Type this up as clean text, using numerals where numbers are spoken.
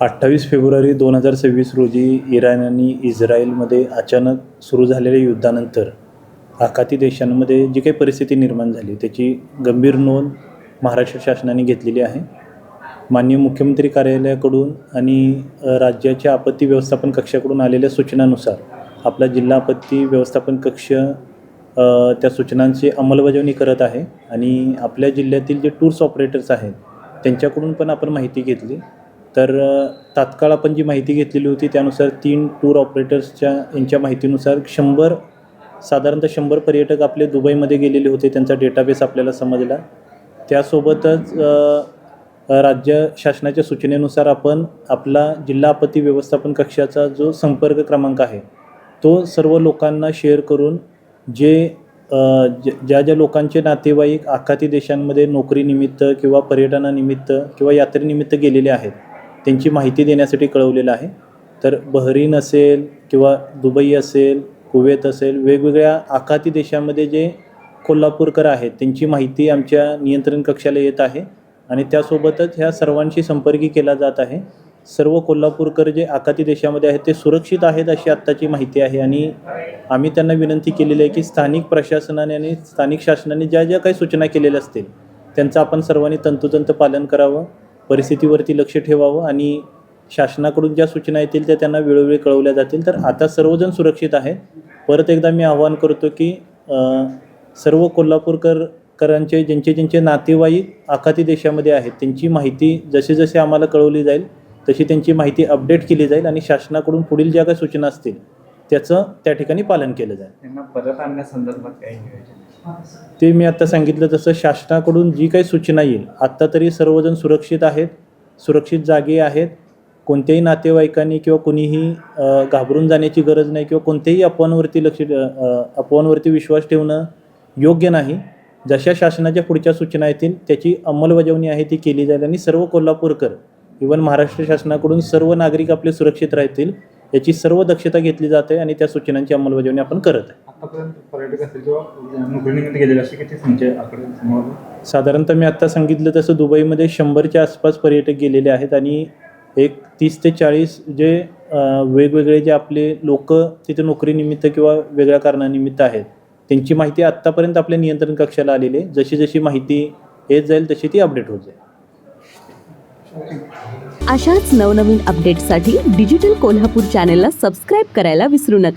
28 February 2026 रोजी Iran आणि इस्रायलमध्ये अचानक सुरू झालेल्या युद्धानंतर आखाती देशांमध्ये जी काही परिस्थिती निर्माण झाली त्याची गंभीर नोंद महाराष्ट्र शासनाने घेतलेली आहे. माननीय मुख्यमंत्री कार्यालयाकडून आणि राज्याच्या आपत्ती व्यवस्थापन कक्षाकडून आलेल्या सूचनानुसार आपला जिल्हा आपत्ती व्यवस्थापन कक्ष त्या सूचनांची अंमलबजावणी करत आहे आणि आपल्या जिल्ह्यातील जे टूर्स ऑपरेटर्स आहेत त्यांच्याकडून पण आपण माहिती घेतली. तर तात्काळ आपण जी माहिती घेतलेली होती त्यानुसार 3 टूर ऑपरेटर्सच्या यांच्या माहितीनुसार साधारणतः 100 पर्यटक आपले दुबईमध्ये गेलेले होते. त्यांचा डेटाबेस आपल्याला समजला. त्यासोबतच राज्य शासनाच्या सूचनेनुसार आपण आपला जिल्हा आपत्ती व्यवस्थापन कक्षाचा जो संपर्क क्रमांक आहे तो सर्व लोकांना शेअर करून ज्या लोकांचे नातेवाईक आखाती देशांमध्ये नोकरीनिमित्त किंवा पर्यटनानिमित्त किंवा यात्रेनिमित्त गेलेले आहेत त्यांची माहिती देण्यासाठी कळवलेलं आहे. तर बहरीन असेल किंवा दुबई असेल, कुवेत असेल, वेगवेगळ्या आखाती देशांमध्ये जे कोल्हापूरकर आहेत त्यांची माहिती आमच्या नियंत्रण कक्षाला येत आहे आणि त्यासोबतच ह्या सर्वांशी संपर्क केला जात आहे. सर्व कोल्हापूरकर जे आखाती देशामध्ये आहेत ते सुरक्षित आहेत अशी आत्ताची माहिती आहे आणि आम्ही त्यांना विनंती केलेली आहे की स्थानिक प्रशासनाने आणि स्थानिक शासनाने ज्या काही सूचना केलेल्या असतील त्यांचं आपण सर्वांनी तंतोतंत पालन करावं, परिस्थितीवरती लक्ष ठेवावं आणि शासनाकडून ज्या सूचना येतील त्या त्यांना वेळोवेळी कळवल्या जातील. तर आता सर्वजण सुरक्षित आहेत. परत एकदा मी आवाहन करतो की सर्व कोल्हापूरकरांचे ज्यांचे नातेवाईक आखाती देशामध्ये आहेत त्यांची माहिती जसे आम्हाला कळवली जाईल तशी त्यांची माहिती अपडेट केली जाईल आणि शासनाकडून पुढील ज्या काही सूचना असतील त्याचं त्या ठिकाणी पालन केलं जाईल. त्यांना परत आणण्यासंदर्भात काही नियोजन ते मी आत्ता सांगितलं तसं शासनाकडून जी काही सूचना येईल आत्ता तरी सर्वजण सुरक्षित आहेत, सुरक्षित जागे आहेत. कोणत्याही नातेवाईकांनी किंवा कोणीही घाबरून जाण्याची गरज नाही किंवा कोणत्याही अफवांवरती विश्वास ठेवणं योग्य नाही. जशा शासनाच्या पुढच्या सूचना येतील त्याची अंमलबजावणी आहे ती केली जाईल आणि सर्व कोल्हापूरकर इव्हन महाराष्ट्र शासनाकडून सर्व नागरिक आपले सुरक्षित राहतील याची सर्व दक्षता घेतली जाते आणि त्या सूचनांची अंमलबजावणी आपण करत आहे. आतापर्यंत पर्यटक असतील किंवा नोकरीनिमित्त गेलेले असे किती म्हणजे आकडे? साधारणतः मी आत्ता सांगितलं तसं दुबईमध्ये 100च्या आसपास पर्यटक गेलेले आहेत आणि एक 30 ते 40 जे वेगवेगळे जे आपले लोक तिथे नोकरीनिमित्त किंवा वेगळ्या कारणानिमित्त आहेत त्यांची माहिती आत्तापर्यंत आपल्या नियंत्रण कक्षाला आलेली आहे. जशी माहिती येत जाईल तशी ती अपडेट होत जाईल. अशाच नवनवीन अपडेट्ससाठी डिजिटल कोल्हापूर चॅनेलला सबस्क्राईब करायला विसरू नका.